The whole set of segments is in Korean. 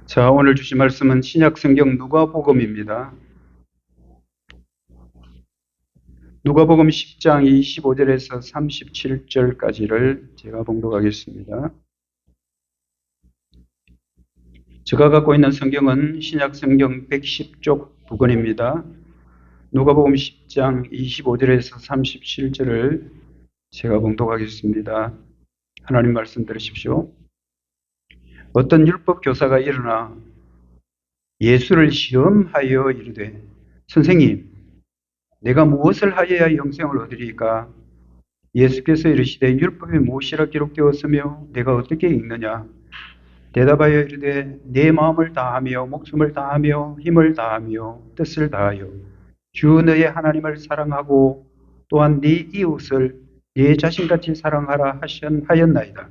자, 오늘 주신 말씀은 신약 성경 누가복음입니다. 누가복음 10장 25절에서 37절까지를 제가 봉독하겠습니다. 제가 갖고 있는 성경은 신약 성경 110쪽 부근입니다. 누가복음 10장 25절에서 37절을 제가 봉독하겠습니다. 하나님 말씀 들으십시오. 어떤 율법 교사가 일어나 예수를 시험하여 이르되, 선생님, 내가 무엇을 하여야 영생을 얻으리까? 예수께서 이르시되, 율법에 무엇이라 기록되었으며 내가 어떻게 읽느냐? 대답하여 이르되, 내 마음을 다하며 목숨을 다하며 힘을 다하며 뜻을 다하여 주 너의 하나님을 사랑하고 또한 네 이웃을 네 자신같이 사랑하라 하였나이다.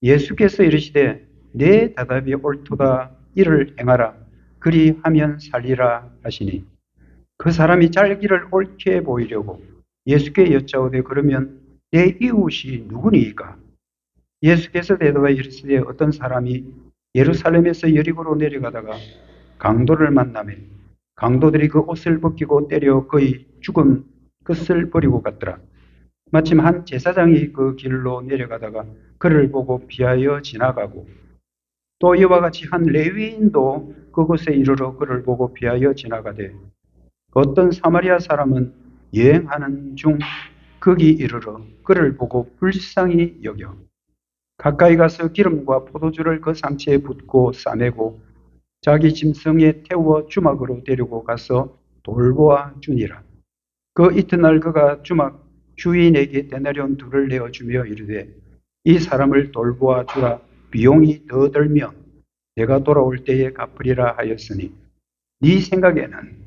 예수께서 이르시되, 내 대답이 옳도다. 이를 행하라. 그리하면 살리라 하시니, 그 사람이 자기를 옳게 보이려고 예수께 여짜오되, 그러면 내 이웃이 누구니이까? 예수께서 대답하여 이르시되, 어떤 사람이 예루살렘에서 여리고로 내려가다가 강도를 만나매 강도들이 그 옷을 벗기고 때려 그의 죽은 것을 버리고 갔더라. 마침 한 제사장이 그 길로 내려가다가 그를 보고 피하여 지나가고, 또 이와 같이 한 레위인도 그곳에 이르러 그를 보고 피하여 지나가되, 어떤 사마리아 사람은 여행하는 중 거기 이르러 그를 보고 불쌍히 여겨 가까이 가서 기름과 포도주를 그 상체에 붓고 싸매고 자기 짐승에 태워 주막으로 데리고 가서 돌보아 주니라. 그 이튿날 그가 주막 주인에게 데나리온 둘을 내어주며 이르되, 이 사람을 돌보아 주라. 비용이 더 들면 내가 돌아올 때에 갚으리라 하였으니, 네 생각에는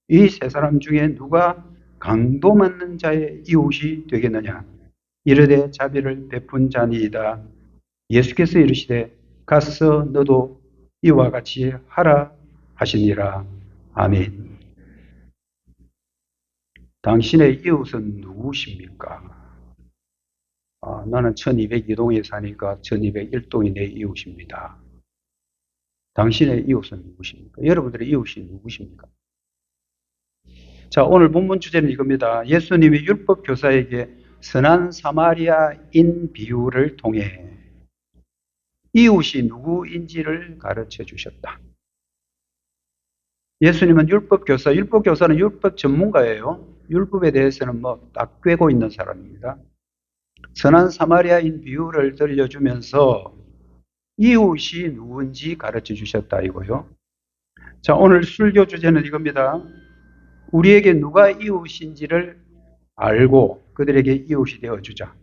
이 세 사람 중에 누가 강도 맞는 자의 이웃이 되겠느냐? 이르되, 자비를 베푼 자니이다. 예수께서 이르시되, 가서 너도 이와 같이 하라 하시니라. 아멘. 당신의 이웃은 누구십니까? 나는 1202동에 사니까 1201동이 내 이웃입니다. 당신의 이웃은 누구십니까? 여러분들의 이웃이 누구십니까? 자, 오늘 본문 주제는 이겁니다. 예수님이 율법 교사에게 선한 사마리아인 비유를 통해 이웃이 누구인지를 가르쳐 주셨다. 예수님은 율법 교사는 율법 전문가예요. 율법에 대해서는 딱 꿰고 있는 사람입니다. 선한 사마리아인 비유를 들려주면서 이웃이 누군지 가르쳐 주셨다 이거요. 자, 오늘 설교 주제는 이겁니다. 우리에게 누가 이웃인지를 알고 그들에게 이웃이 되어주자.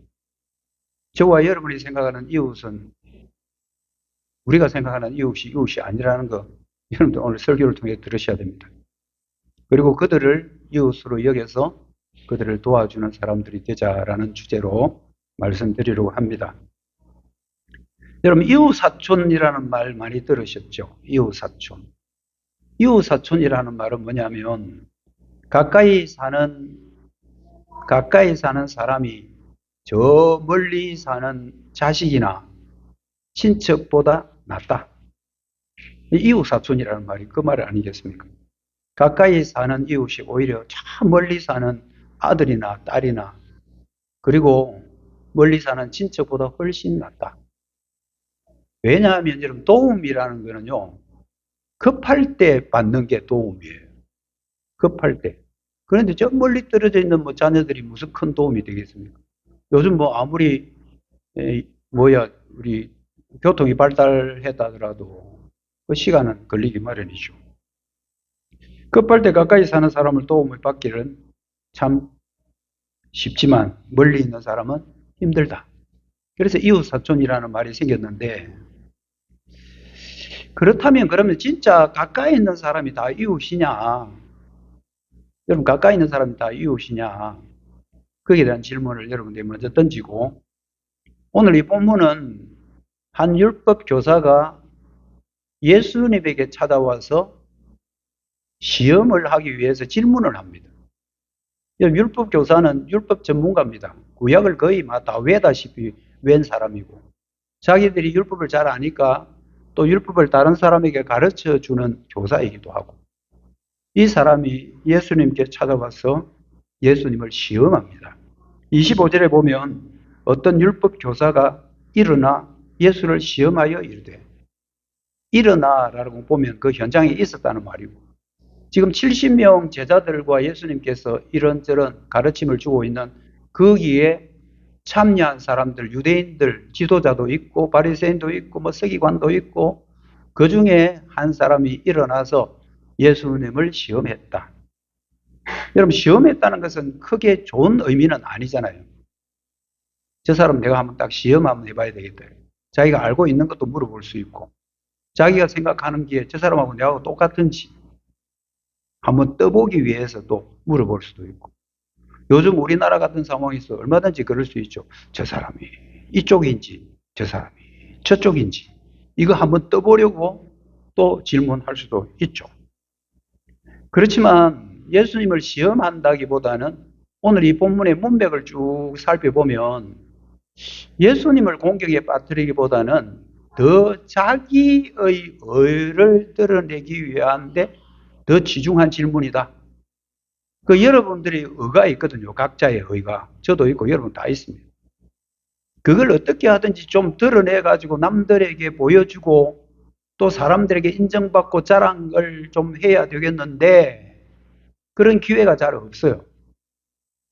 저와 여러분이 생각하는 이웃은, 우리가 생각하는 이웃이 아니라는 거, 여러분들 오늘 설교를 통해 들으셔야 됩니다. 그리고 그들을 이웃으로 여겨서 그들을 도와주는 사람들이 되자라는 주제로 말씀드리려고 합니다. 여러분, 이웃사촌이라는 말 많이 들으셨죠? 이웃사촌. 이웃사촌이라는 말은 뭐냐면, 가까이 사는 사람이 저 멀리 사는 자식이나 친척보다 낫다. 이웃사촌이라는 말이 그 말 아니겠습니까? 가까이 사는 이웃이 오히려 저 멀리 사는 아들이나 딸이나 그리고 멀리 사는 친척보다 훨씬 낫다. 왜냐하면 여러분, 도움이라는 거는요, 급할 때 받는 게 도움이에요. 급할 때. 그런데 저 멀리 떨어져 있는 자녀들이 무슨 큰 도움이 되겠습니까? 요즘 아무리 우리 교통이 발달했다 하더라도 그 시간은 걸리기 마련이죠. 급할 때 가까이 사는 사람을 도움을 받기는 참 쉽지만 멀리 있는 사람은 힘들다. 그래서 이웃사촌이라는 말이 생겼는데, 그렇다면 그러면 진짜 가까이 있는 사람이 다 이웃이냐? 여러분, 가까이 있는 사람이 다 이웃이냐? 거기에 대한 질문을 여러분들이 먼저 던지고, 오늘 이 본문은 한 율법 교사가 예수님에게 찾아와서 시험을 하기 위해서 질문을 합니다. 율법 교사는 율법 전문가입니다. 구약을 거의 다 외다시피 웬 사람이고, 자기들이 율법을 잘 아니까 또 율법을 다른 사람에게 가르쳐 주는 교사이기도 하고, 이 사람이 예수님께 찾아와서 예수님을 시험합니다. 25절에 보면 어떤 율법 교사가 일어나 예수를 시험하여 이르되, 일어나라고 보면 그 현장에 있었다는 말이고, 지금 70명 제자들과 예수님께서 이런저런 가르침을 주고 있는 거기에 참여한 사람들, 유대인들, 지도자도 있고 바리새인도 있고 뭐 서기관도 있고, 그 중에 한 사람이 일어나서 예수님을 시험했다. 여러분, 시험했다는 것은 크게 좋은 의미는 아니잖아요. 저 사람 내가 한번 딱 시험 한번 해봐야 되겠다. 자기가 알고 있는 것도 물어볼 수 있고, 자기가 생각하는 게 저 사람하고 내하고 똑같은지 한번 떠보기 위해서도 물어볼 수도 있고, 요즘 우리나라 같은 상황에서 얼마든지 그럴 수 있죠. 저 사람이 이쪽인지 저 사람이 저쪽인지 이거 한번 떠보려고 또 질문할 수도 있죠. 그렇지만 예수님을 시험한다기보다는 오늘 이 본문의 문맥을 쭉 살펴보면 예수님을 공격에 빠뜨리기보다는 더 자기의 의를 드러내기 위한데 더 지중한 질문이다. 여러분들이 의가 있거든요. 각자의 의가. 저도 있고 여러분 다 있습니다. 그걸 어떻게 하든지 좀 드러내가지고 남들에게 보여주고 또 사람들에게 인정받고 자랑을 좀 해야 되겠는데 그런 기회가 잘 없어요.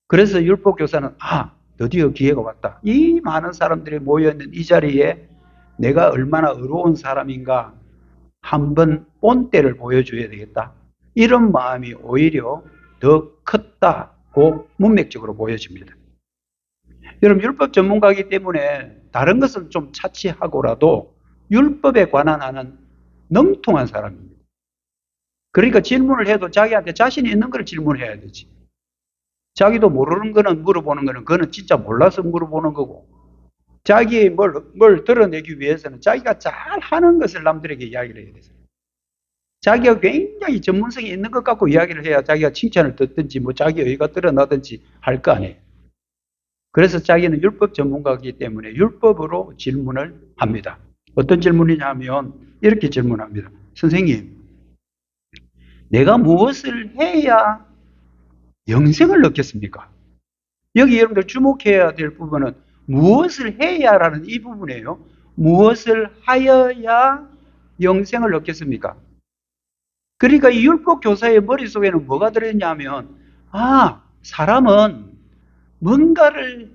그래서 율법교사는 드디어 기회가 왔다. 이 많은 사람들이 모여있는 이 자리에 내가 얼마나 의로운 사람인가 한번 본때를 보여줘야 되겠다. 이런 마음이 오히려 더 컸다고 문맥적으로 보여집니다. 여러분, 율법 전문가이기 때문에 다른 것은 좀 차치하고라도 율법에 관한 하는 능통한 사람입니다. 그러니까 질문을 해도 자기한테 자신이 있는 걸 질문해야 되지. 자기도 모르는 거는 물어보는 거는 그거는 진짜 몰라서 물어보는 거고, 자기의 뭘 드러내기 위해서는 자기가 잘하는 것을 남들에게 이야기를 해야 되죠. 자기가 굉장히 전문성이 있는 것 같고 이야기를 해야 자기가 칭찬을 듣든지 뭐 자기 의가 드러나든지 할 거 아니에요. 그래서 자기는 율법 전문가이기 때문에 율법으로 질문을 합니다. 어떤 질문이냐 하면 이렇게 질문합니다. 선생님, 내가 무엇을 해야 영생을 얻겠습니까? 여기 여러분들 주목해야 될 부분은 무엇을 해야라는 이 부분이에요. 무엇을 하여야 영생을 얻겠습니까? 그러니까 이 율법 교사의 머릿속에는 뭐가 들어있냐면, 사람은 뭔가를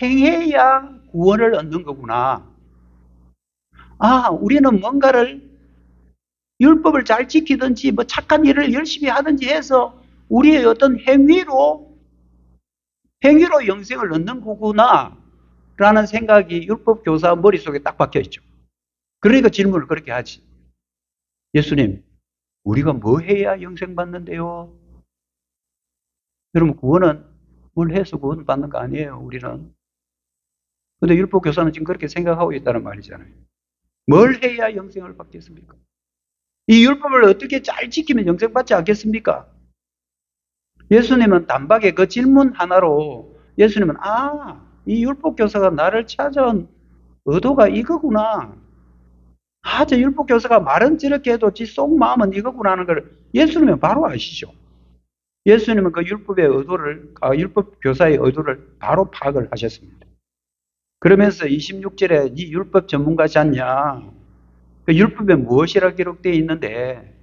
행해야 구원을 얻는 거구나. 우리는 뭔가를 율법을 잘 지키든지 뭐 착한 일을 열심히 하든지 해서 우리의 어떤 행위로 영생을 얻는 거구나 라는 생각이 율법 교사 머릿속에 딱 박혀 있죠. 그러니까 질문을 그렇게 하지. 예수님, 우리가 뭐 해야 영생 받는데요? 여러분, 구원은 뭘 해서 구원 받는 거 아니에요, 우리는. 근데 율법 교사는 지금 그렇게 생각하고 있다는 말이잖아요. 뭘 해야 영생을 받겠습니까? 이 율법을 어떻게 잘 지키면 영생 받지 않겠습니까? 예수님은 단박에 그 질문 하나로 예수님은 이 율법 교사가 나를 찾아온 의도가 이거구나. 저 율법 교사가 말은 저렇게 해도 지 속 마음은 이거구나 하는 걸 예수님은 바로 아시죠. 예수님은 그 율법의 의도를, 율법 교사의 의도를 바로 파악을 하셨습니다. 그러면서 26절에 네 율법 전문가지 않냐? 그 율법에 무엇이라 기록되어 있는데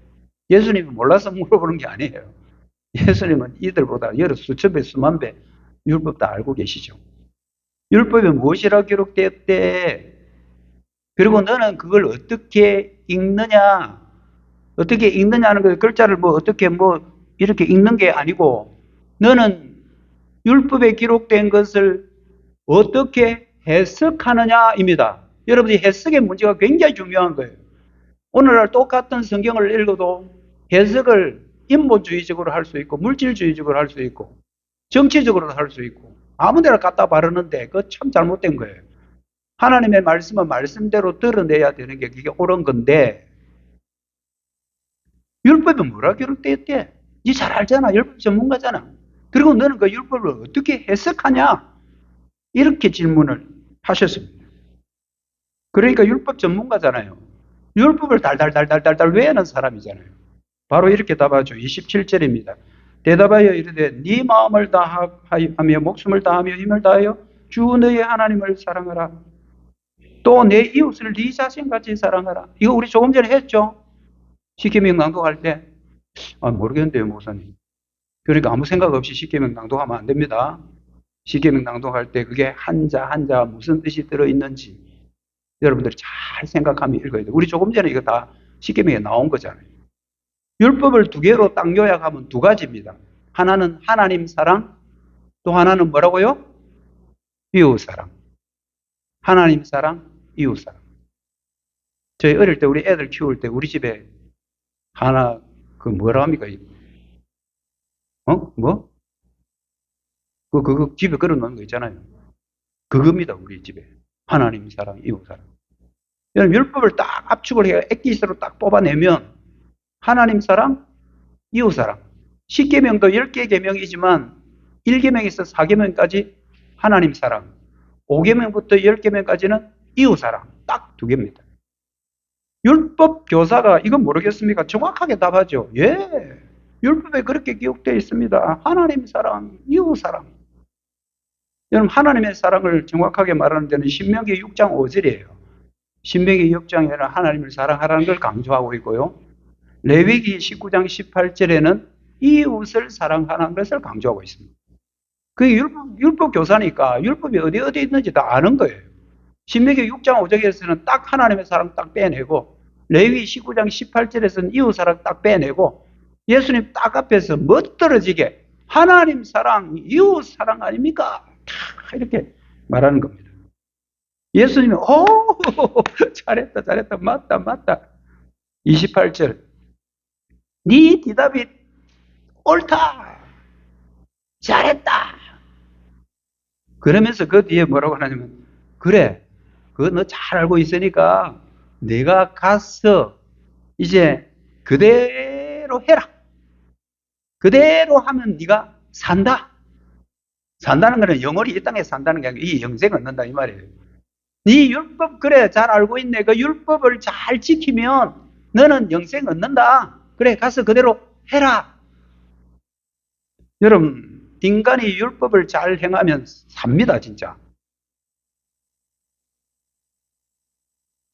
예수님이 몰라서 물어보는 게 아니에요. 예수님은 이들보다 여러 수천 배, 수만 배 율법 다 알고 계시죠. 율법에 무엇이라 기록되었대? 그리고 너는 그걸 어떻게 읽느냐? 어떻게 읽느냐는 그 글자를 어떻게 이렇게 읽는 게 아니고 너는 율법에 기록된 것을 어떻게 해석하느냐입니다. 여러분이 해석의 문제가 굉장히 중요한 거예요. 오늘날 똑같은 성경을 읽어도 해석을 인본주의적으로 할 수 있고 물질주의적으로 할 수 있고 정치적으로도 할 수 있고 아무데나 갖다 바르는데 그거 참 잘못된 거예요. 하나님의 말씀은 말씀대로 드러내야 되는 게 그게 옳은 건데 율법에 뭐라 기록되어 있대? 니 잘 알잖아. 율법 전문가잖아. 그리고 너는 그 율법을 어떻게 해석하냐? 이렇게 질문을 하셨습니다. 그러니까 율법 전문가잖아요. 율법을 달달달달달달 외우는 사람이잖아요. 바로 이렇게 답하죠. 27절입니다. 대답하여 이르되 네 마음을 다하며 목숨을 다하며 힘을 다하여 주 너의 하나님을 사랑하라. 또 내 이웃을 네 자신같이 사랑하라. 이거 우리 조금 전에 했죠. 십계명 낭독할 때. 모르겠는데요, 목사님. 그러니까 아무 생각 없이 십계명 낭독하면 안 됩니다. 십계명 낭독할 때 그게 한자 한자 무슨 뜻이 들어있는지 여러분들이 잘 생각하며 읽어야 돼요. 우리 조금 전에 이거 다 십계명에 나온 거잖아요. 율법을 두 개로 딱 요약하면 두 가지입니다. 하나는 하나님 사랑, 또 하나는 뭐라고요? 이웃 사랑. 하나님 사랑, 이웃 사랑. 저희 어릴 때 우리 애들 키울 때 우리 집에 하나 뭐라 합니까? 뭐? 집에 걸어놓는 거 있잖아요. 그겁니다, 우리 집에. 하나님 사랑, 이웃 사랑. 여러분, 율법을 딱 압축을 해서 엑기스로 딱 뽑아내면 하나님 사랑, 이웃 사랑. 10계명도 10개 계명이지만 1계명에서 4계명까지 하나님 사랑, 5계명부터 10계명까지는 이웃 사랑. 딱 두 개입니다. 율법 교사가 이건 모르겠습니까? 정확하게 답하죠. 예. 율법에 그렇게 기록되어 있습니다. 하나님 사랑, 이웃 사랑. 여러분, 하나님의 사랑을 정확하게 말하는 데는 신명기 6장 5절이에요. 신명기 6장에는 하나님을 사랑하라는 걸 강조하고 있고요. 레위기 19장 18절에는 이웃을 사랑하는 것을 강조하고 있습니다. 그게 율법 교사니까 율법이 어디 있는지 다 아는 거예요. 신명기 6장 5절에서는 딱 하나님의 사랑 딱 빼내고, 레위기 19장 18절에서는 이웃 사랑 딱 빼내고, 예수님 딱 앞에서 멋들어지게 하나님 사랑, 이웃 사랑 아닙니까? 이렇게 말하는 겁니다. 예수님이 잘했다 맞다 28절 네 대답이 옳다 잘했다 그러면서 그 뒤에 뭐라고 하냐면 그래 그거 너 잘 알고 있으니까 내가 가서 이제 그대로 해라 그대로 하면 네가 산다 산다는 거는 영원히 이 땅에 산다는 게 아니고 이 영생 얻는다 이 말이에요. 네 율법 그래 잘 알고 있네. 그 율법을 잘 지키면 너는 영생 얻는다. 그래 가서 그대로 해라. 여러분 인간이 율법을 잘 행하면 삽니다 진짜.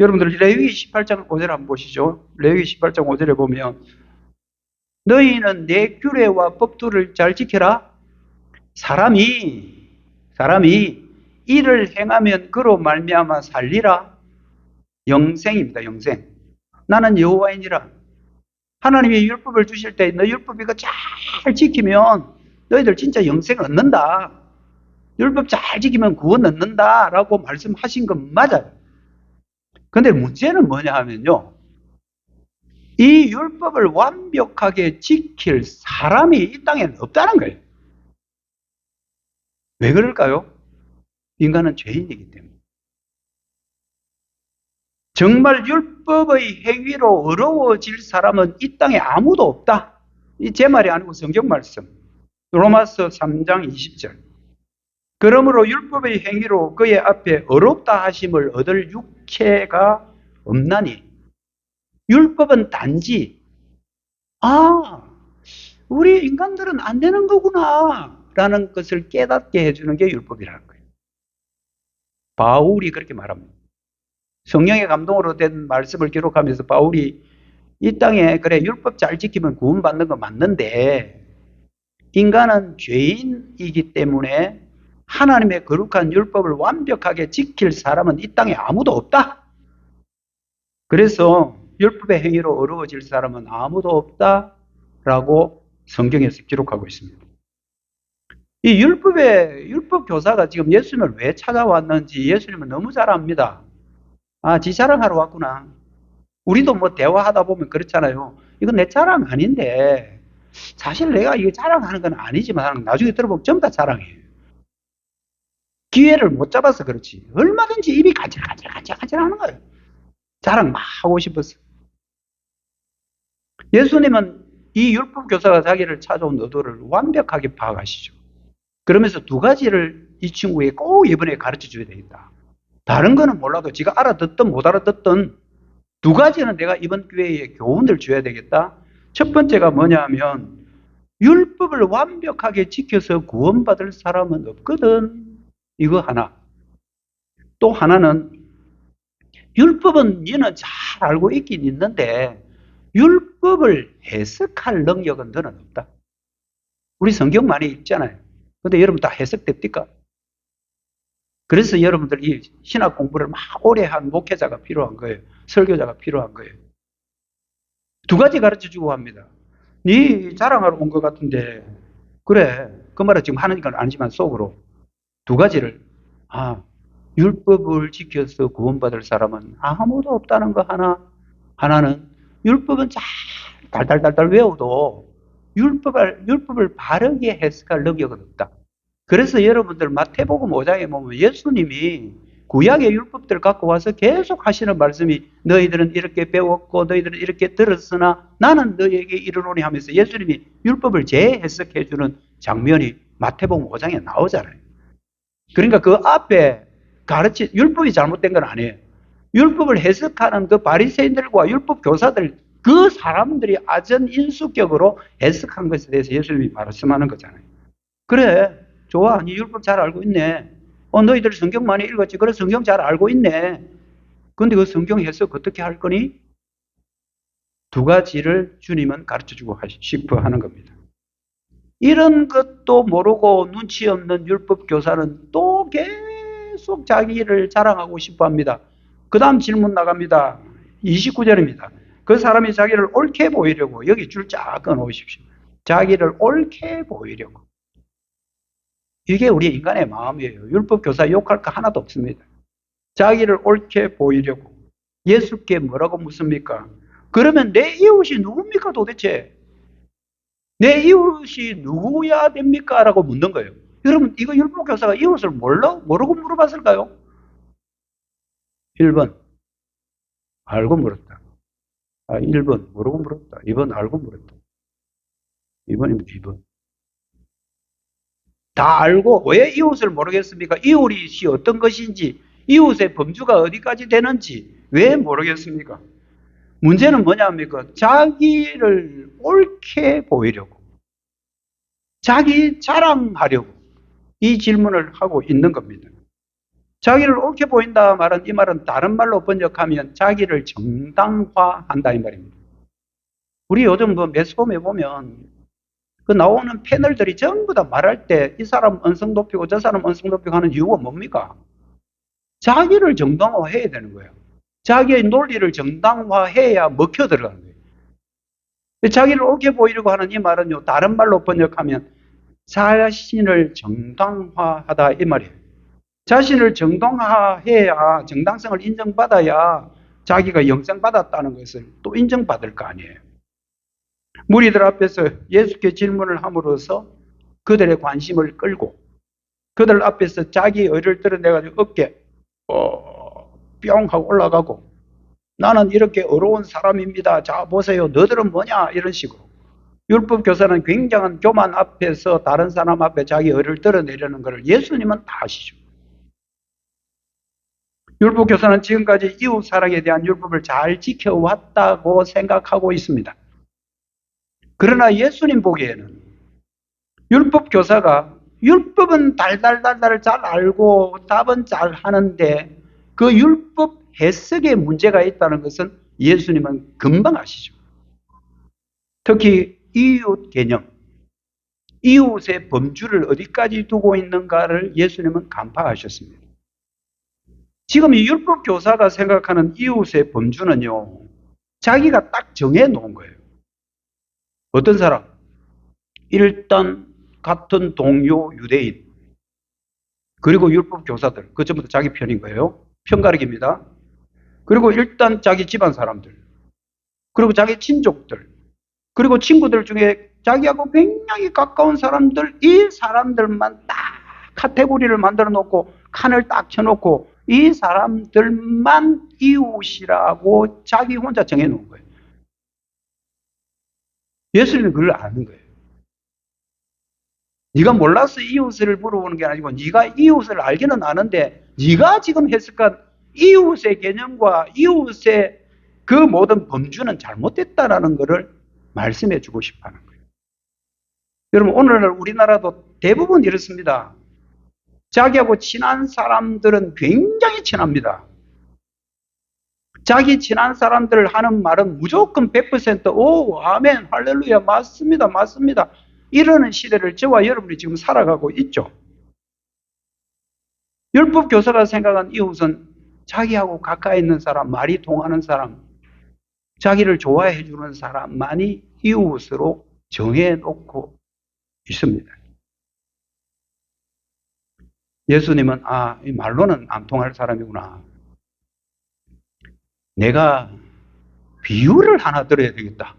여러분들 레위기 18장 5절 한번 보시죠. 레위기 18장 5절에 보면 너희는 내 규례와 법도를 잘 지켜라. 사람이 이를 행하면 그로 말미암아 살리라. 영생입니다. 영생. 나는 여호와이니라. 하나님이 율법을 주실 때 너 율법 이거 잘 지키면 너희들 진짜 영생 얻는다. 율법 잘 지키면 구원 얻는다 라고 말씀하신 건 맞아요. 근데 문제는 뭐냐 하면요. 이 율법을 완벽하게 지킬 사람이 이 땅에는 없다는 거예요. 왜 그럴까요? 인간은 죄인이기 때문에. 정말 율법의 행위로 어려워질 사람은 이 땅에 아무도 없다. 이 제 말이 아니고 성경 말씀. 로마서 3장 20절. 그러므로 율법의 행위로 그의 앞에 어렵다 하심을 얻을 육체가 없나니. 율법은 단지 우리 인간들은 안 되는 거구나 라는 것을 깨닫게 해주는 게 율법이라는 거예요. 바울이 그렇게 말합니다. 성령의 감동으로 된 말씀을 기록하면서 바울이 이 땅에 그래 율법 잘 지키면 구원받는 건 맞는데 인간은 죄인이기 때문에 하나님의 거룩한 율법을 완벽하게 지킬 사람은 이 땅에 아무도 없다. 그래서 율법의 행위로 어려워질 사람은 아무도 없다라고 성경에서 기록하고 있습니다. 이 율법 교사가 지금 예수님을 왜 찾아왔는지 예수님은 너무 잘 압니다. 지 자랑하러 왔구나. 우리도 뭐 대화하다 보면 그렇잖아요. 이건 내 자랑 아닌데 사실 내가 이거 자랑하는 건 아니지만 나중에 들어보면 전부 다 자랑이에요. 기회를 못 잡아서 그렇지. 얼마든지 입이 가질가질 하는 거예요. 자랑 막 하고 싶어서. 예수님은 이 율법 교사가 자기를 찾아온 의도를 완벽하게 파악하시죠. 그러면서 두 가지를 이 친구에게 꼭 이번에 가르쳐 줘야 되겠다. 다른 거는 몰라도 지가 알아듣든 못 알아듣든 두 가지는 내가 이번 기회에 교훈을 줘야 되겠다. 첫 번째가 뭐냐면 율법을 완벽하게 지켜서 구원받을 사람은 없거든. 이거 하나. 또 하나는 율법은 너는 잘 알고 있긴 있는데 율법을 해석할 능력은 너는 없다. 우리 성경 많이 읽잖아요. 근데 여러분 다 해석됩니까? 그래서 여러분들 이 신학 공부를 막 오래 한 목회자가 필요한 거예요. 설교자가 필요한 거예요. 두 가지 가르쳐 주고 합니다. 네 자랑하러 온 것 같은데 그래 그 말은 지금 하는 건 아니지만 속으로 두 가지를 율법을 지켜서 구원받을 사람은 아무도 없다는 거 하나, 하나는 율법은 잘 달달달달 외워도 율법을 바르게 해석할 능력은 없다. 그래서 여러분들 마태복음 5장에 보면 예수님이 구약의 율법들을 갖고 와서 계속 하시는 말씀이 너희들은 이렇게 배웠고 너희들은 이렇게 들었으나 나는 너희에게 이르노니 하면서 예수님이 율법을 재해석해 주는 장면이 마태복음 5장에 나오잖아요. 그러니까 그 앞에 율법이 잘못된 건 아니에요. 율법을 해석하는 그 바리새인들과 율법 교사들 그 사람들이 아전인수격으로 해석한 것에 대해서 예수님이 말씀하는 거잖아요. 그래 좋아 네 율법 잘 알고 있네. 너희들 성경 많이 읽었지. 그래 성경 잘 알고 있네. 근데 그 성경 해석 어떻게 할 거니? 두 가지를 주님은 가르쳐주고 싶어 하는 겁니다. 이런 것도 모르고 눈치 없는 율법 교사는 또 계속 자기를 자랑하고 싶어 합니다. 그 다음 질문 나갑니다. 29절입니다. 그 사람이 자기를 옳게 보이려고 여기 줄 쫙 끊어오십시오. 자기를 옳게 보이려고. 이게 우리 인간의 마음이에요. 율법 교사 욕할 거 하나도 없습니다. 자기를 옳게 보이려고. 예수께 뭐라고 묻습니까? 그러면 내 이웃이 누굽니까 도대체? 내 이웃이 누구야 됩니까? 라고 묻는 거예요. 여러분 이거 율법 교사가 이웃을 모르고 물어봤을까요? 1번 알고 물었다. 1번 모르고 물었다. 2번 알고 물었다. 2번입니다. 2번. 다 알고 왜 이웃을 모르겠습니까? 이웃이 어떤 것인지 이웃의 범주가 어디까지 되는지 왜 모르겠습니까? 문제는 뭐냐합니까? 자기를 옳게 보이려고 자기 자랑하려고 이 질문을 하고 있는 겁니다. 자기를 옳게 보인다 말은 이 말은 다른 말로 번역하면 자기를 정당화한다 이 말입니다. 우리 요즘 매스컴에 보면 그 나오는 패널들이 전부 다 말할 때 이 사람 언성 높이고 저 사람 언성 높이고 하는 이유가 뭡니까? 자기를 정당화해야 되는 거예요. 자기의 논리를 정당화해야 먹혀 들어가는 거예요. 자기를 옳게 보이려고 하는 이 말은요, 다른 말로 번역하면 자신을 정당화하다 이 말이에요. 자신을 정당화해야 정당성을 인정받아야 자기가 영생받았다는 것을 또 인정받을 거 아니에요. 무리들 앞에서 예수께 질문을 함으로써 그들의 관심을 끌고 그들 앞에서 자기 의를 드러내가지고 어깨 뿅 하고 올라가고 나는 이렇게 어려운 사람입니다. 자 보세요. 너들은 뭐냐? 이런 식으로. 율법 교사는 굉장한 교만 앞에서 다른 사람 앞에 자기 의를 드러내려는 것을 예수님은 다 아시죠. 율법 교사는 지금까지 이웃 사랑에 대한 율법을 잘 지켜왔다고 생각하고 있습니다. 그러나 예수님 보기에는 율법 교사가 율법은 달달달달 잘 알고 답은 잘 하는데 그 율법 해석에 문제가 있다는 것은 예수님은 금방 아시죠. 특히 이웃 개념, 이웃의 범주를 어디까지 두고 있는가를 예수님은 간파하셨습니다. 지금 이 율법 교사가 생각하는 이웃의 범주는요, 자기가 딱 정해 놓은 거예요. 어떤 사람? 일단 같은 동료 유대인, 그리고 율법 교사들, 그 전부 다 자기 편인 거예요. 편가르기입니다. 그리고 일단 자기 집안 사람들, 그리고 자기 친족들, 그리고 친구들 중에 자기하고 굉장히 가까운 사람들, 이 사람들만 딱 카테고리를 만들어 놓고 칸을 딱 쳐놓고 이 사람들만 이웃이라고 자기 혼자 정해 놓은 거예요. 예수님은 그걸 아는 거예요. 네가 몰라서 이웃을 물어보는 게 아니고 네가 이웃을 알기는 아는데 네가 지금 해석한 이웃의 개념과 이웃의 그 모든 범주는 잘못됐다라는 것을 말씀해 주고 싶어 하는 거예요. 여러분, 오늘날 우리나라도 대부분 이렇습니다. 자기하고 친한 사람들은 굉장히 친합니다. 자기 친한 사람들 하는 말은 무조건 100% 오, 아멘, 할렐루야, 맞습니다, 맞습니다. 이러는 시대를 저와 여러분이 지금 살아가고 있죠. 율법 교사가 생각한 이웃은 자기하고 가까이 있는 사람, 말이 통하는 사람, 자기를 좋아해 주는 사람만이 이웃으로 정해놓고 있습니다. 예수님은 이 말로는 안 통할 사람이구나. 내가 비유를 하나 들어야 되겠다.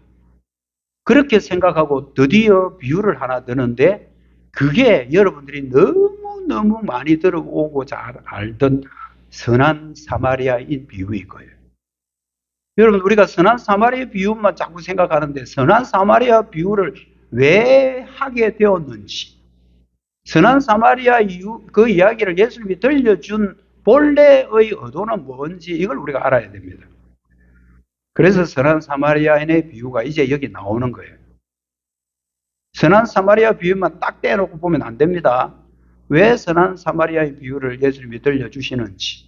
그렇게 생각하고 드디어 비유를 하나 드는데 그게 여러분들이 너무너무 많이 들어오고 잘 알던 선한 사마리아인 비유일 거예요. 여러분, 우리가 선한 사마리아 비유만 자꾸 생각하는데 선한 사마리아 비유를 왜 하게 되었는지, 선한 사마리아 그 이야기를 예수님이 들려준 본래의 의도는 뭔지 이걸 우리가 알아야 됩니다. 그래서 선한 사마리아인의 비유가 이제 여기 나오는 거예요. 선한 사마리아 비유만 딱 떼놓고 보면 안 됩니다. 왜 선한 사마리아의 비유를 예수님이 들려주시는지.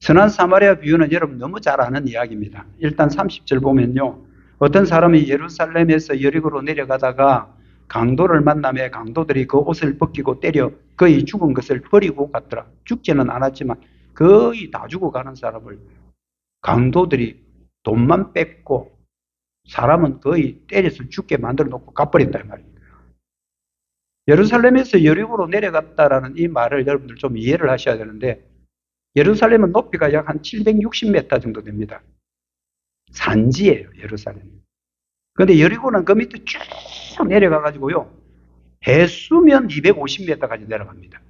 선한 사마리아 비유는 여러분 너무 잘 아는 이야기입니다. 일단 30절 보면요. 어떤 사람이 예루살렘에서 여리고로 내려가다가 강도를 만나며 강도들이 그 옷을 벗기고 때려 거의 죽은 것을 버리고 갔더라. 죽지는 않았지만 거의 다 죽어가는 사람을 강도들이 돈만 뺏고 사람은 거의 때려서 죽게 만들어 놓고 가버린다 이 말입니다. 예루살렘에서 여리고로 내려갔다라는 이 말을 여러분들 좀 이해를 하셔야 되는데 예루살렘은 높이가 약 한 760m 정도 됩니다. 산지예요, 예루살렘. 그런데 여리고는 그 밑에 쭉 내려가가지고요. 해수면 250m까지 내려갑니다.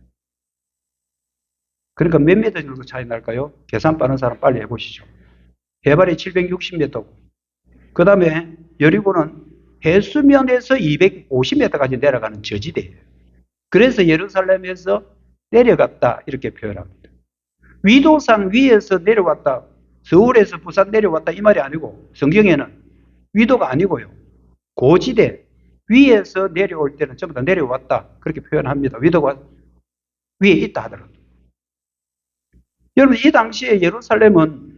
그러니까 몇 미터 정도 차이 날까요? 계산 빠른 사람 빨리 해보시죠. 해발이 760m고 그 다음에 여리고는 해수면에서 250m까지 내려가는 저지대예요. 그래서 예루살렘에서 내려갔다 이렇게 표현합니다. 위도상 위에서 내려왔다, 서울에서 부산 내려왔다 이 말이 아니고 성경에는 위도가 아니고요. 고지대 위에서 내려올 때는 전부 다 내려왔다 그렇게 표현합니다. 위도가 위에 있다 하더라도. 여러분, 이 당시에 예루살렘은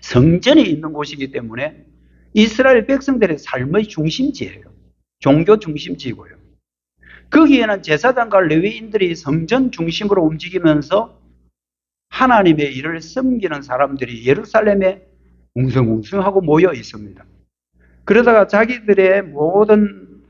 성전이 있는 곳이기 때문에 이스라엘 백성들의 삶의 중심지예요. 종교 중심지이고요. 거기에는 제사장과 레위인들이 성전 중심으로 움직이면서 하나님의 일을 섬기는 사람들이 예루살렘에 웅성웅성하고 모여 있습니다. 그러다가 자기들의 모든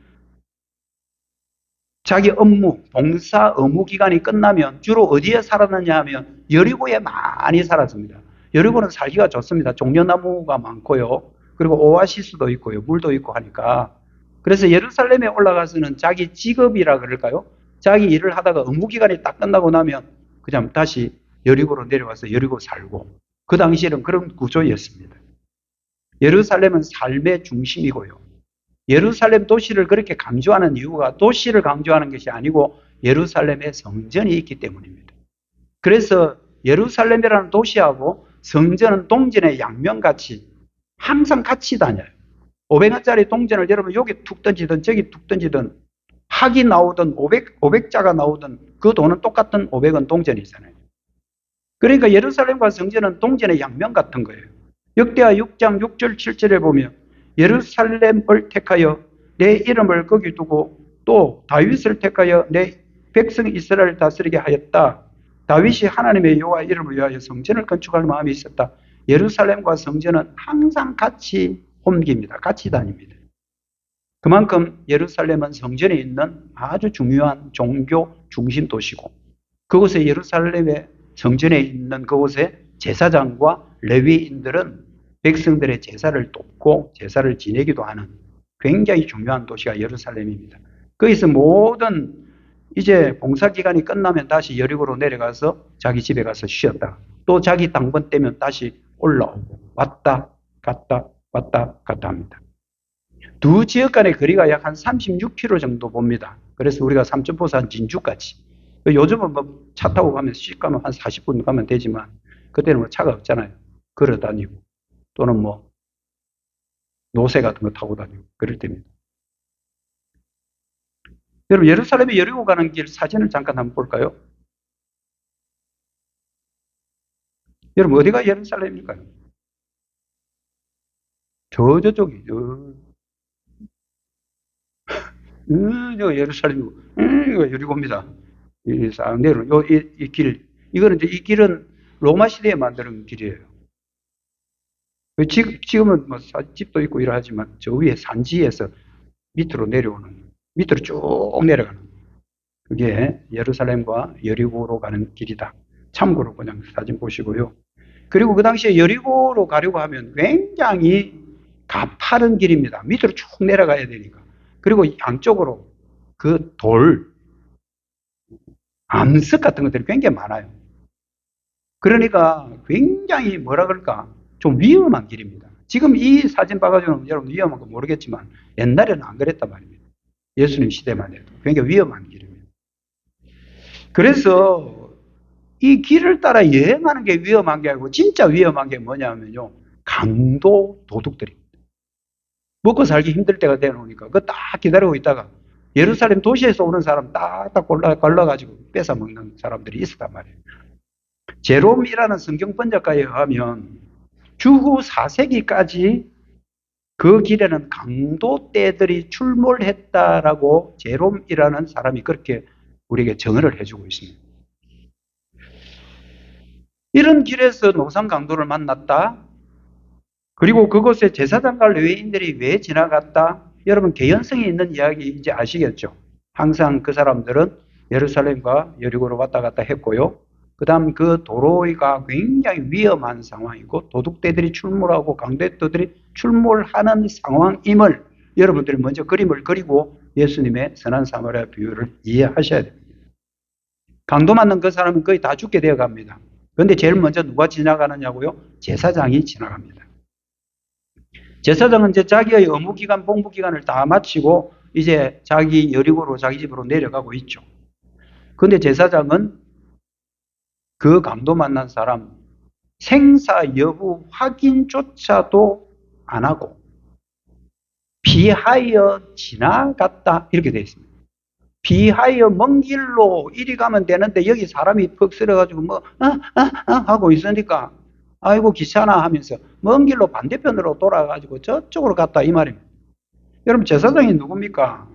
자기 업무, 봉사 의무 기간이 끝나면 주로 어디에 살았느냐 하면 여리고에 많이 살았습니다. 여리고는 살기가 좋습니다. 종려나무가 많고요. 그리고 오아시스도 있고요. 물도 있고 하니까. 그래서 예루살렘에 올라가서는 자기 직업이라 그럴까요? 자기 일을 하다가 업무 기간이 딱 끝나고 나면 그냥 다시 여리고로 내려와서 여리고 살고. 그 당시에는 그런 구조였습니다. 예루살렘은 삶의 중심이고요. 예루살렘 도시를 그렇게 강조하는 이유가 도시를 강조하는 것이 아니고 예루살렘에 성전이 있기 때문입니다. 그래서 예루살렘이라는 도시하고 성전은 동전의 양면같이 항상 같이 다녀요. 500원짜리 동전을 여러분 여기 툭 던지든 저기 툭 던지든 학이 나오든 500자가 나오든 그 돈은 똑같은 500원 동전이잖아요. 그러니까 예루살렘과 성전은 동전의 양면 같은 거예요. 역대하 6장 6절 7절에 보면 예루살렘을 택하여 내 이름을 거기 두고 또 다윗을 택하여 내 백성 이스라엘을 다스리게 하였다. 다윗이 하나님의 여호와 이름을 위하여 성전을 건축할 마음이 있었다. 예루살렘과 성전은 항상 같이 옮깁니다. 같이 다닙니다. 그만큼 예루살렘은 성전에 있는 아주 중요한 종교 중심 도시고 그곳에 예루살렘의 성전에 있는 그곳에 제사장과 레위인들은 백성들의 제사를 돕고 제사를 지내기도 하는 굉장히 중요한 도시가 예루살렘입니다. 거기서 모든 이제 봉사기간이 끝나면 다시 여리고로 내려가서 자기 집에 가서 쉬었다. 또 자기 당번 때면 다시 올라오고 왔다 갔다 왔다 갔다 합니다. 두 지역 간의 거리가 약 한 36km 정도 봅니다. 그래서 우리가 삼천포산 진주까지. 요즘은 뭐 차 타고 가면 씩 가면 한 40분 가면 되지만 그때는 뭐 차가 없잖아요. 걸어 다니고. 또는 뭐 노새 같은 거 타고 다니고 그럴 때입니다. 여러분, 예루살렘에 여리고 가는 길 사진을 잠깐 한번 볼까요? 여러분, 어디가 예루살렘일까요? 저쪽이, 저 예루살렘이고, 이거 여리고입니다. 싹 내려오는, 이 길, 이거는 이제 이 길은 로마 시대에 만드는 길이에요. 지금은 뭐 집도 있고 이러하지만 저 위에 산지에서 밑으로 내려오는, 밑으로 쭉 내려가는, 그게 예루살렘과 여리고로 가는 길이다. 참고로 그냥 사진 보시고요. 그리고 그 당시에 여리고로 가려고 하면 굉장히 가파른 길입니다. 밑으로 쭉 내려가야 되니까. 그리고 양쪽으로 그 암석 같은 것들이 굉장히 많아요. 그러니까 굉장히 뭐라 그럴까, 좀 위험한 길입니다. 지금 이 사진 봐가지고는 여러분 위험한 거 모르겠지만 옛날에는 안 그랬단 말입니다. 예수님 시대만 해도 굉장히 위험한 길입니다. 그래서 이 길을 따라 여행하는 게 위험한 게 아니고 진짜 위험한 게 뭐냐면요, 강도 도둑들입니다. 먹고 살기 힘들 때가 되놓으니까 그거 딱 기다리고 있다가 예루살렘 도시에서 오는 사람 딱딱 골라가지고 뺏어 먹는 사람들이 있었단 말이에요. 제롬이라는 성경 번역가에 의하면 주후 4세기까지 그 길에는 강도 떼들이 출몰했다라고 제롬이라는 사람이 그렇게 우리에게 정언을 해주고 있습니다. 이런 길에서 노상 강도를 만났다. 그리고 그곳에 제사장과 레위인들이 왜 지나갔다? 여러분, 개연성이 있는 이야기 이제 아시겠죠? 항상 그 사람들은 예루살렘과 여리고로 왔다 갔다 했고요. 그 다음 그 도로가 굉장히 위험한 상황이고 도둑떼들이 출몰하고 강도들이 출몰하는 상황임을 여러분들이 먼저 그림을 그리고 예수님의 선한 사마리아 비유를 이해하셔야 됩니다. 강도 맞는 그 사람은 거의 다 죽게 되어 갑니다. 그런데 제일 먼저 누가 지나가느냐고요? 제사장이 지나갑니다. 제사장은 이제 자기의 의무기간, 봉부기간을 다 마치고 이제 자기 여리고로 자기 집으로 내려가고 있죠. 그런데 제사장은 그 강도 만난 사람 생사 여부 확인조차도 안 하고 비하여 지나갔다 이렇게 되어 있습니다. 비하여 먼 길로 이리 가면 되는데 여기 사람이 퍽 쓰러가지고 뭐 하고 있으니까 아이고 귀찮아 하면서 먼 길로 반대편으로 돌아가지고 저쪽으로 갔다 이 말입니다. 여러분, 제사장이 누굽니까?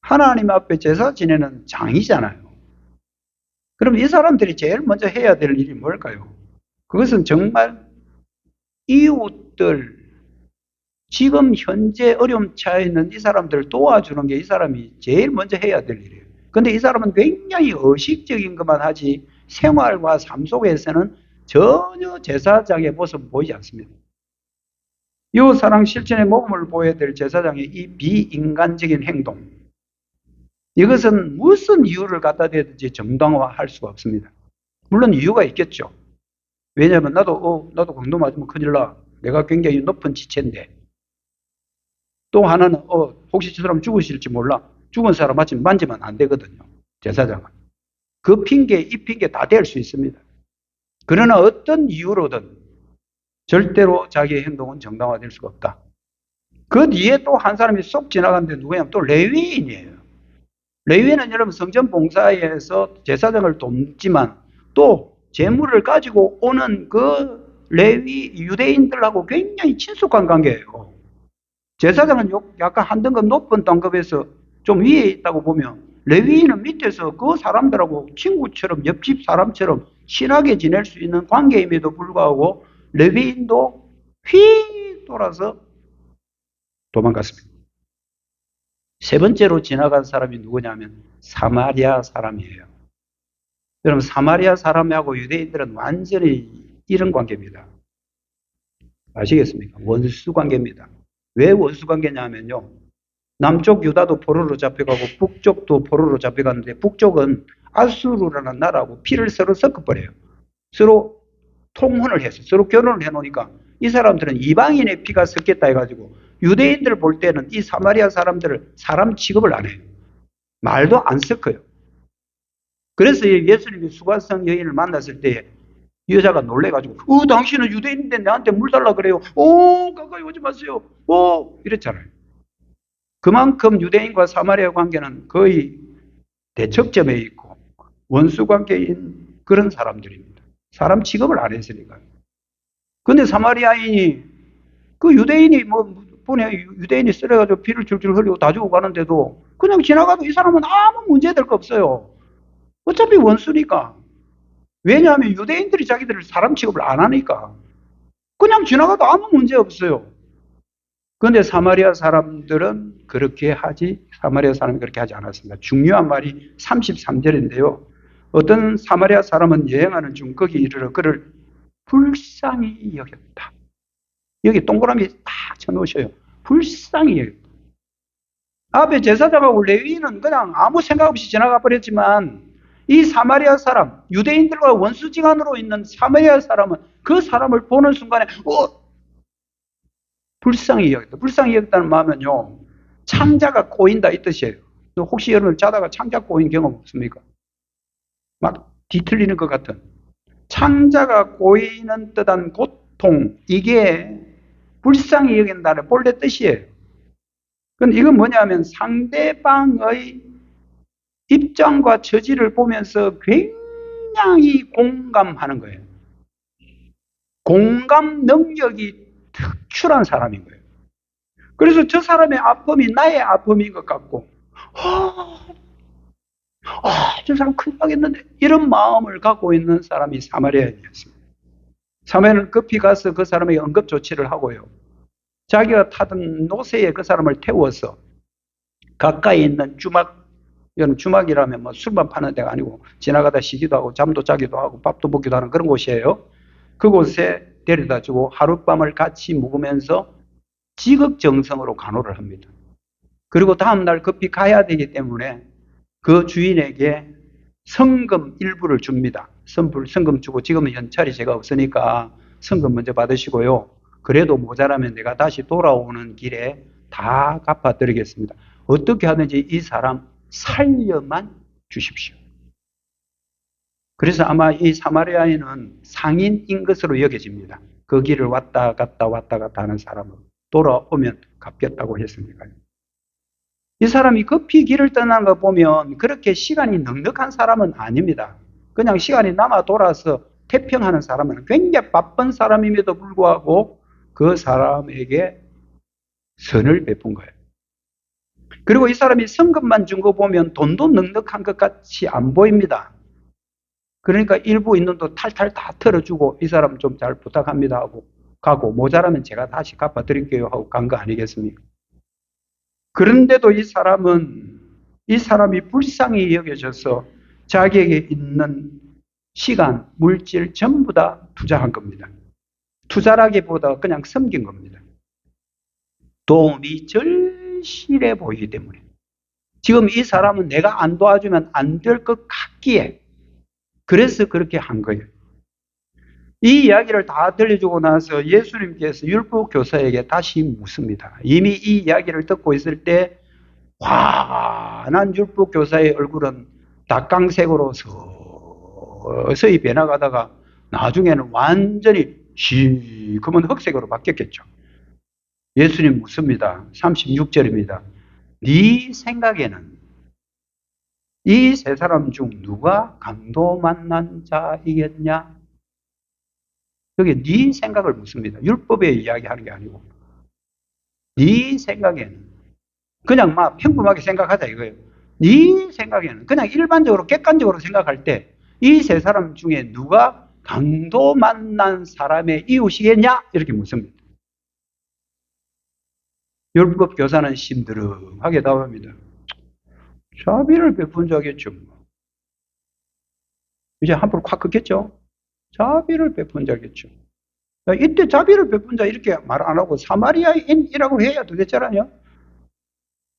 하나님 앞에 제사 지내는 장이잖아요. 그럼 이 사람들이 제일 먼저 해야 될 일이 뭘까요? 그것은 정말 이웃들, 지금 현재 어려움 처해 있는 이 사람들을 도와주는 게 이 사람이 제일 먼저 해야 될 일이에요. 그런데 이 사람은 굉장히 의식적인 것만 하지 생활과 삶 속에서는 전혀 제사장의 모습을 보이지 않습니다. 이 사랑 실천의 모범을 보여야 될 제사장의 이 비인간적인 행동, 이것은 무슨 이유를 갖다 대든지 정당화할 수가 없습니다. 물론 이유가 있겠죠. 왜냐하면 나도 강도 맞으면 큰일 나. 내가 굉장히 높은 지체인데. 또 하나는 혹시 저 사람 죽으실지 몰라. 죽은 사람 마침 만지면 안 되거든요. 제사장은. 그 핑계, 이 핑계 다 될 수 있습니다. 그러나 어떤 이유로든 절대로 자기의 행동은 정당화될 수가 없다. 그 뒤에 또 한 사람이 쏙 지나갔는데 누구냐면 또 레위인이에요. 레위인은 여러분 성전 봉사에서 제사장을 돕지만 또 재물을 가지고 오는 그 레위 유대인들하고 굉장히 친숙한 관계예요. 제사장은 약간 한 등급 높은 등급에서 좀 위에 있다고 보면 레위인은 밑에서 그 사람들하고 친구처럼 옆집 사람처럼 친하게 지낼 수 있는 관계임에도 불구하고 레위인도 휙 돌아서 도망갔습니다. 세 번째로 지나간 사람이 누구냐면 사마리아 사람이에요. 여러분, 사마리아 사람하고 유대인들은 완전히 이런 관계입니다. 아시겠습니까? 원수 관계입니다. 왜 원수 관계냐면요, 남쪽 유다도 포로로 잡혀가고 북쪽도 포로로 잡혀갔는데 북쪽은 아수르라는 나라하고 피를 서로 섞어버려요. 서로 통혼을 해서 서로 결혼을 해놓으니까 이 사람들은 이방인의 피가 섞였다 해가지고 유대인들 볼 때는 이 사마리아 사람들을 사람 취급을 안 해요. 말도 안 섞어요. 그래서 예수님이 수가성 여인을 만났을 때 이 여자가 놀래가지고, 당신은 유대인인데 나한테 물 달라 그래요. 가까이 오지 마세요. 이랬잖아요. 그만큼 유대인과 사마리아 관계는 거의 대척점에 있고 원수 관계인 그런 사람들입니다. 사람 취급을 안 했으니까요. 근데 사마리아인이 그 유대인이 보내 유대인이 쓰러가지고 피를 줄줄 흘리고 다 죽어가는데도 그냥 지나가도 이 사람은 아무 문제될 거 없어요. 어차피 원수니까. 왜냐하면 유대인들이 자기들을 사람 취급을 안 하니까. 그냥 지나가도 아무 문제 없어요. 그런데 사마리아 사람이 그렇게 하지 않았습니다. 중요한 말이 33절인데요. 어떤 사마리아 사람은 여행하는 중 거기 이르러 그를 불쌍히 여겼다. 여기 동그라미 딱 쳐놓으셔요. 불쌍히 여겼다. 앞에 제사장하고 레위인은 그냥 아무 생각 없이 지나가 버렸지만 이 사마리아 사람, 유대인들과 원수지간으로 있는 사마리아 사람은 그 사람을 보는 순간에 불쌍히 여겼다. 불쌍히 여겼다는 말은요, 창자가 꼬인다 이 뜻이에요. 혹시 여러분 자다가 창자 꼬인 경험 없습니까? 막 뒤틀리는 것 같은. 창자가 꼬이는 듯한 고통, 이게 불쌍히 여긴다는 본래 뜻이에요. 근데 이건 뭐냐면 상대방의 입장과 처지를 보면서 굉장히 공감하는 거예요. 공감 능력이 특출한 사람인 거예요. 그래서 저 사람의 아픔이 나의 아픔인 것 같고, 저 사람 큰일 나겠는데, 이런 마음을 갖고 있는 사람이 사마리아인이었습니다. 사마리아는 급히 가서 그 사람에게 응급 조치를 하고요. 자기가 타던 노새에 그 사람을 태워서 가까이 있는 이건 주막이라면 술만 파는 데가 아니고 지나가다 쉬기도 하고 잠도 자기도 하고 밥도 먹기도 하는 그런 곳이에요. 그곳에 데려다 주고 하룻밤을 같이 묵으면서 지극정성으로 간호를 합니다. 그리고 다음날 급히 가야 되기 때문에 그 주인에게 성금 일부를 줍니다. 성금 주고 지금은 현찰이 제가 없으니까 성금 먼저 받으시고요. 그래도 모자라면 내가 다시 돌아오는 길에 다 갚아드리겠습니다. 어떻게 하든지 이 사람 살려만 주십시오. 그래서 아마 이 사마리아인은 상인인 것으로 여겨집니다. 그 길을 왔다 갔다 하는 사람은 돌아오면 갚겠다고 했으니까요. 이 사람이 급히 길을 떠나는 거 보면 그렇게 시간이 넉넉한 사람은 아닙니다. 그냥 시간이 남아 돌아서 태평하는 사람은 굉장히 바쁜 사람임에도 불구하고 그 사람에게 선을 베푼 거예요. 그리고 이 사람이 성금만 준 거 보면 돈도 넉넉한 것 같이 안 보입니다. 그러니까 일부 있는 돈 탈탈 다 털어주고 이 사람 좀 잘 부탁합니다 하고 가고 모자라면 제가 다시 갚아드릴게요 하고 간 거 아니겠습니까? 그런데도 이 사람이 불쌍히 여겨져서 자기에게 있는 시간, 물질 전부 다 투자한 겁니다. 투자라기보다 그냥 섬긴 겁니다. 도움이 절실해 보이기 때문에. 지금 이 사람은 내가 안 도와주면 안 될 것 같기에 그래서 그렇게 한 거예요. 이 이야기를 다 들려주고 나서 예수님께서 율법 교사에게 다시 묻습니다. 이미 이 이야기를 듣고 있을 때 환한 율법 교사의 얼굴은 닭강색으로 서서히 변해가다가 나중에는 완전히 시커먼 흑색으로 바뀌었겠죠. 예수님 묻습니다. 36절입니다. 네 생각에는 이 세 사람 중 누가 강도 만난 자이겠냐? 여기 네 생각을 묻습니다. 율법에 이야기하는 게 아니고 네 생각에는 그냥 막 평범하게 생각하자 이거예요. 네 생각에는 그냥 일반적으로 객관적으로 생각할 때 이 세 사람 중에 누가 강도 만난 사람의 이웃이겠냐? 이렇게 묻습니다. 율법 교사는 심드렁하게 답합니다. 자비를 베푼 자겠죠. 이제 한풀 콱 긋겠죠? 자비를 베푼 자겠죠. 이때 자비를 베푼 자 이렇게 말 안 하고 사마리아인이라고 해야 되겠잖아요.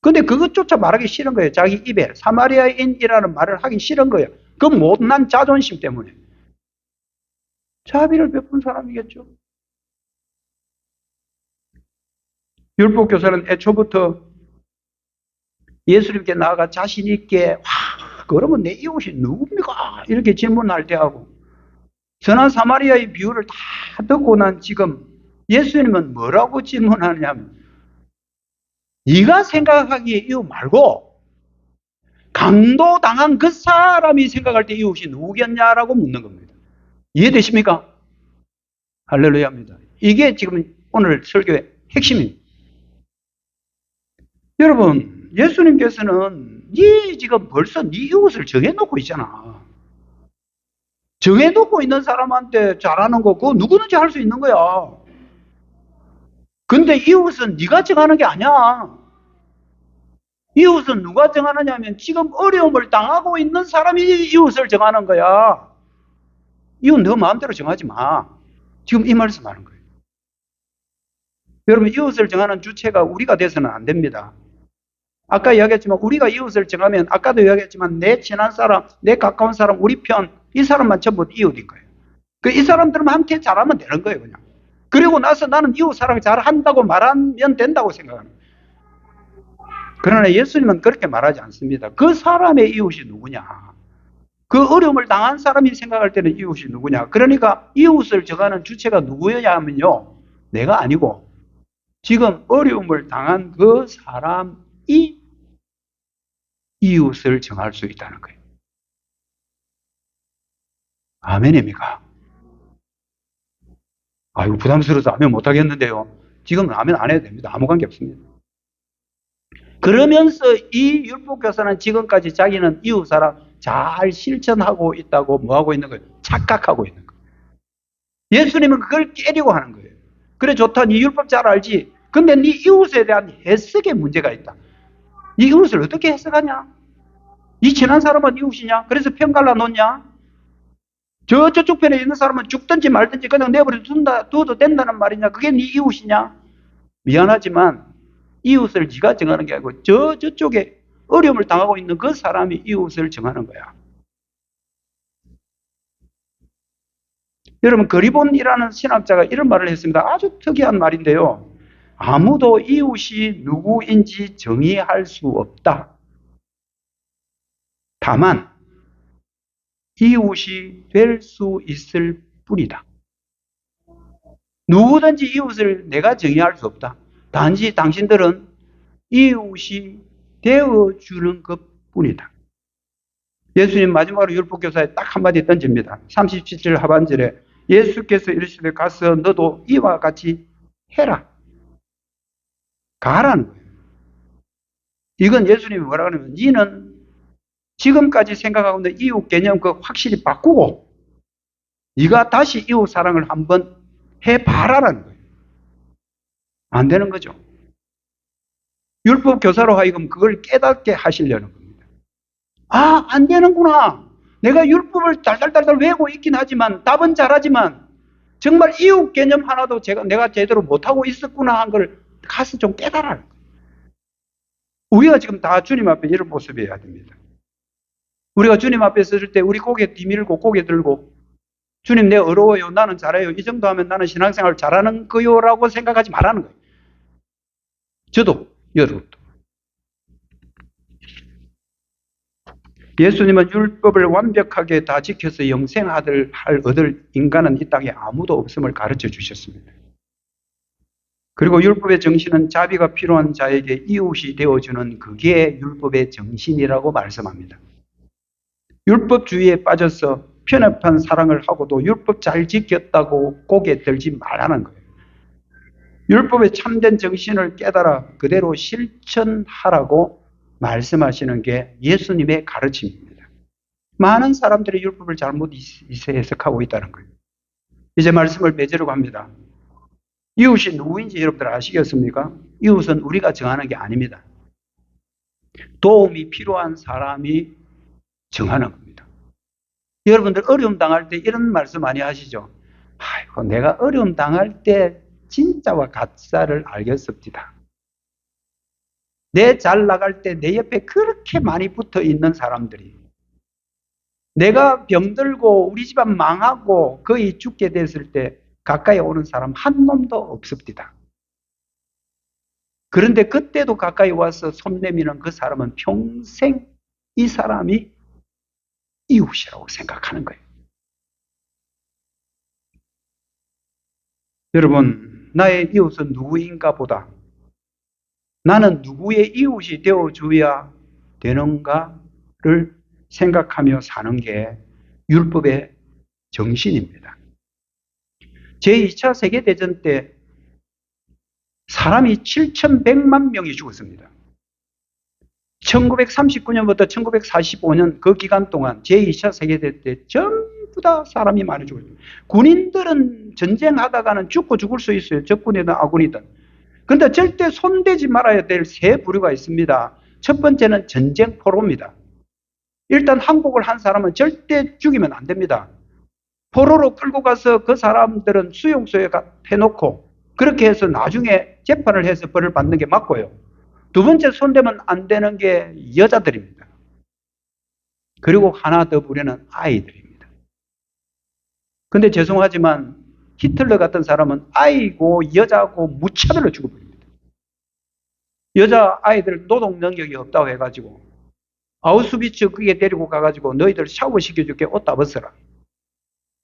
근데 그것조차 말하기 싫은 거예요. 자기 입에 사마리아인이라는 말을 하기 싫은 거예요. 그 못난 자존심 때문에. 자비를 베푼 사람이겠죠. 율법교사는 애초부터 예수님께 나아가 자신 있게 그러면 내 이웃이 누굽니까? 이렇게 질문할 때 하고 선한 사마리아의 비유를 다 듣고 난 지금 예수님은 뭐라고 질문하냐면, 네가 생각하기에 이웃 말고 강도당한 그 사람이 생각할 때 이웃이 누구겠냐라고 묻는 겁니다. 이해되십니까? 할렐루야입니다. 이게 지금 오늘 설교의 핵심입니다. 여러분, 예수님께서는 지금 벌써 네 이웃을 정해놓고 있잖아. 정해놓고 있는 사람한테 잘하는 거 그거 누구든지 할 수 있는 거야. 근데 이웃은 네가 정하는 게 아니야. 이웃은 누가 정하느냐 하면 지금 어려움을 당하고 있는 사람이 이웃을 정하는 거야. 이웃 너 마음대로 정하지 마. 지금 이 말씀 하는 거예요. 여러분, 이웃을 정하는 주체가 우리가 돼서는 안 됩니다. 아까 이야기했지만 우리가 이웃을 정하면 아까도 이야기했지만 내 친한 사람, 내 가까운 사람, 우리 편, 이 사람만 전부 이웃인 거예요. 이 사람들한테 잘하면 되는 거예요, 그냥. 그리고 나서 나는 이웃 사랑을 잘한다고 말하면 된다고 생각하는 거예요. 그러나 예수님은 그렇게 말하지 않습니다. 그 사람의 이웃이 누구냐? 그 어려움을 당한 사람이 생각할 때는 이웃이 누구냐? 그러니까 이웃을 정하는 주체가 누구냐 하면요. 내가 아니고 지금 어려움을 당한 그 사람이 이웃을 정할 수 있다는 거예요. 아멘입니까? 아이고, 부담스러워서 아멘 못하겠는데요. 지금은 아멘 안 해도 됩니다. 아무 관계 없습니다. 그러면서 이 율법교사는 지금까지 자기는 이웃사랑 잘 실천하고 있다고 뭐하고 있는 거예요? 착각하고 있는 거예요. 예수님은 그걸 깨려고 하는 거예요. 그래 좋다. 네 율법 잘 알지. 근데 네 이웃에 대한 해석에 문제가 있다. 이 이웃을 어떻게 해석하냐? 네 친한 사람은 이웃이냐? 그래서 편 갈라놓냐? 저쪽 편에 있는 사람은 죽든지 말든지 그냥 내버려 둬도 된다는 말이냐? 그게 네 이웃이냐? 미안하지만 이웃을 네가 정하는 게 아니고 저쪽에 어려움을 당하고 있는 그 사람이 이웃을 정하는 거야. 여러분, 그리본이라는 신학자가 이런 말을 했습니다. 아주 특이한 말인데요. 아무도 이웃이 누구인지 정의할 수 없다. 다만 이웃이 될 수 있을 뿐이다. 누구든지 이웃을 내가 정의할 수 없다. 단지 당신들은 이웃이 되어주는 것뿐이다. 예수님 마지막으로 율법교사에 딱 한마디 던집니다. 37절 하반절에 예수께서 이르시되 가서 너도 이와 같이 해라. 가라는 거예요. 이건 예수님이 뭐라 그러냐면 너는 지금까지 생각하고 있는 이웃 개념 그 확실히 바꾸고 네가 다시 이웃 사랑을 한번 해봐라라는 거예요. 안 되는 거죠. 율법 교사로 하여금 그걸 깨닫게 하시려는 겁니다. 아, 안 되는구나. 내가 율법을 달달달달 외우고 있긴 하지만 답은 잘하지만 정말 이웃 개념 하나도 내가 제대로 못하고 있었구나 한 걸 가서 좀 깨달아라. 우리가 지금 다 주님 앞에 이런 모습이어야 됩니다. 우리가 주님 앞에 서실 때 우리 고개 뒤밀고 고개 들고 주님 내 어려워요. 나는 잘해요. 이 정도 하면 나는 신앙생활 잘하는 거요라고 생각하지 말라는 거예요. 저도 여러분도. 예수님은 율법을 완벽하게 다 지켜서 영생을 얻을 인간은 이 땅에 아무도 없음을 가르쳐 주셨습니다. 그리고 율법의 정신은 자비가 필요한 자에게 이웃이 되어주는 그게 율법의 정신이라고 말씀합니다. 율법주의에 빠져서 편협한 사랑을 하고도 율법 잘 지켰다고 고개 들지 말라는 거예요. 율법의 참된 정신을 깨달아 그대로 실천하라고 말씀하시는 게 예수님의 가르침입니다. 많은 사람들이 율법을 잘못 해석하고 있다는 거예요. 이제 말씀을 맺으려고 합니다. 이웃이 누구인지 여러분들 아시겠습니까? 이웃은 우리가 정하는 게 아닙니다. 도움이 필요한 사람이 정하는 겁니다. 여러분들 어려움 당할 때 이런 말씀 많이 하시죠? 아이고, 내가 어려움 당할 때 진짜와 가짜를 알겠습니다. 내 잘 나갈 때 내 옆에 그렇게 많이 붙어 있는 사람들이 내가 병들고 우리 집안 망하고 거의 죽게 됐을 때 가까이 오는 사람 한 놈도 없습니다. 그런데 그때도 가까이 와서 손 내미는 그 사람은 평생 이 사람이 이웃이라고 생각하는 거예요. 여러분, 나의 이웃은 누구인가 보다 나는 누구의 이웃이 되어줘야 되는가를 생각하며 사는 게 율법의 정신입니다. 제2차 세계대전 때 사람이 7,100만 명이 죽었습니다. 1939년부터 1945년 그 기간 동안 제2차 세계대전 때 전부 다 사람이 많이 죽었어요. 군인들은 전쟁하다가는 죽고 죽을 수 있어요. 적군이든 아군이든. 그런데 절대 손대지 말아야 될 세 부류가 있습니다. 첫 번째는 전쟁 포로입니다. 일단 항복을 한 사람은 절대 죽이면 안 됩니다. 포로로 끌고 가서 그 사람들은 수용소에 해놓고 그렇게 해서 나중에 재판을 해서 벌을 받는 게 맞고요. 두 번째 손대면 안 되는 게 여자들입니다. 그리고 하나 더 부류는 아이들입니다. 근데 죄송하지만 히틀러 같은 사람은 아이고 여자고 무차별로 죽어버립니다. 여자 아이들 노동 능력이 없다고 해가지고 아우슈비츠 그게 데리고 가가지고 너희들 샤워시켜줄게 옷 다 벗어라.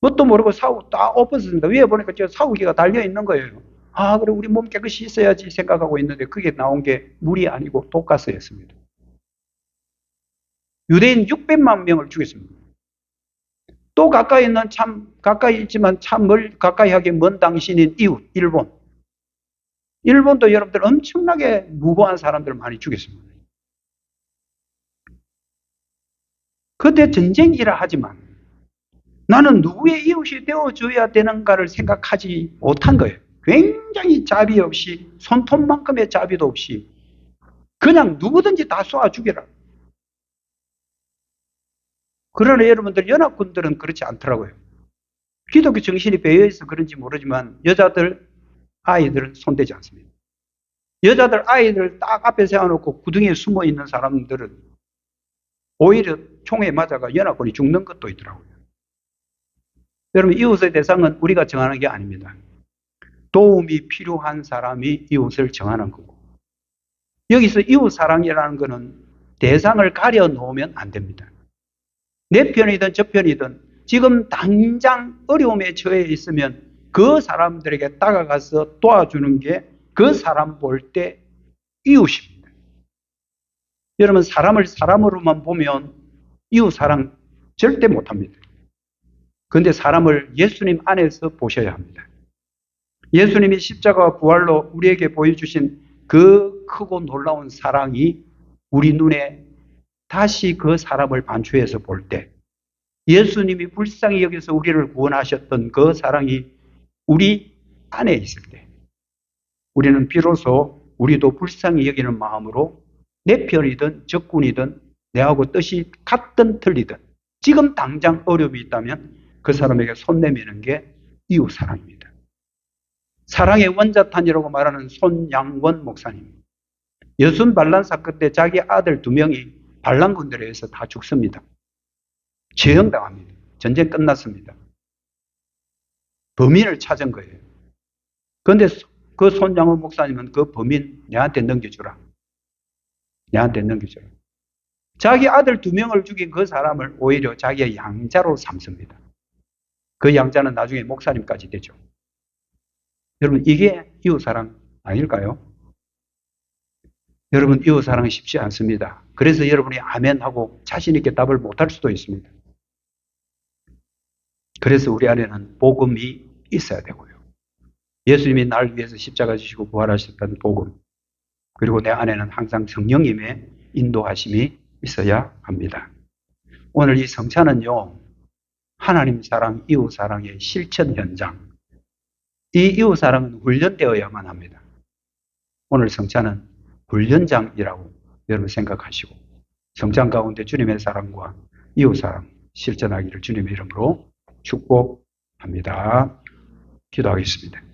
뭣도 모르고 사우 다 옷 벗었습니다. 위에 보니까 저 사우기가 달려있는 거예요. 아 그래 우리 몸 깨끗이 씻어야지 생각하고 있는데 그게 나온 게 물이 아니고 독가스였습니다. 유대인 600만 명을 죽였습니다. 또 가까이 있는 참 가까이 있지만 참 가까이 하기 먼 당신인 이웃 일본. 일본도 여러분들 엄청나게 무고한 사람들을 많이 죽였습니다. 그때 전쟁이라 하지만 나는 누구의 이웃이 되어줘야 되는가를 생각하지 못한 거예요. 굉장히 자비 없이 손톱만큼의 자비도 없이 그냥 누구든지 다 쏘아 죽여라. 그러나 여러분들 연합군들은 그렇지 않더라고요. 기독교 정신이 배어있어 그런지 모르지만 여자들, 아이들은 손대지 않습니다. 여자들, 아이들 딱 앞에 세워놓고 구덩이에 숨어있는 사람들은 오히려 총에 맞아가 연합군이 죽는 것도 있더라고요. 여러분 이웃의 대상은 우리가 정하는 게 아닙니다. 도움이 필요한 사람이 이웃을 정하는 거고 여기서 이웃 사랑이라는 것은 대상을 가려 놓으면 안 됩니다. 내 편이든 저 편이든 지금 당장 어려움에 처해 있으면 그 사람들에게 다가가서 도와주는 게 그 사람 볼 때 이웃입니다. 여러분 사람을 사람으로만 보면 이웃 사랑 절대 못합니다. 그런데 사람을 예수님 안에서 보셔야 합니다. 예수님이 십자가와 부활로 우리에게 보여주신 그 크고 놀라운 사랑이 우리 눈에 다시 그 사람을 반추해서 볼 때 예수님이 불쌍히 여기서 우리를 구원하셨던 그 사랑이 우리 안에 있을 때 우리는 비로소 우리도 불쌍히 여기는 마음으로 내 편이든 적군이든 내하고 뜻이 같든 틀리든 지금 당장 어려움이 있다면 그 사람에게 손 내미는 게 이웃 사랑입니다. 사랑의 원자탄이라고 말하는 손양원 목사님. 여순 반란 사건 때 자기 아들 2명이 반란군들에 의해서 다 죽습니다. 처형당합니다. 전쟁 끝났습니다. 범인을 찾은 거예요. 그런데 그 손양원 목사님은 그 범인 내한테 넘겨주라. 내한테 넘겨주라. 자기 아들 2명을 죽인 그 사람을 오히려 자기의 양자로 삼습니다. 그 양자는 나중에 목사님까지 되죠. 여러분 이게 이웃사랑 아닐까요? 여러분 이웃사랑이 쉽지 않습니다. 그래서 여러분이 아멘하고 자신있게 답을 못할 수도 있습니다. 그래서 우리 안에는 복음이 있어야 되고요. 예수님이 나를 위해서 십자가 지시고 부활하셨다는 복음 그리고 내 안에는 항상 성령님의 인도하심이 있어야 합니다. 오늘 이 성찬은요. 하나님 사랑, 이웃 사랑의 실천 현장 이 이웃 사랑은 훈련되어야만 합니다. 오늘 성찬은 훈련장이라고 여러분 생각하시고 성찬 가운데 주님의 사랑과 이웃 사랑 실천하기를 주님의 이름으로 축복합니다. 기도하겠습니다.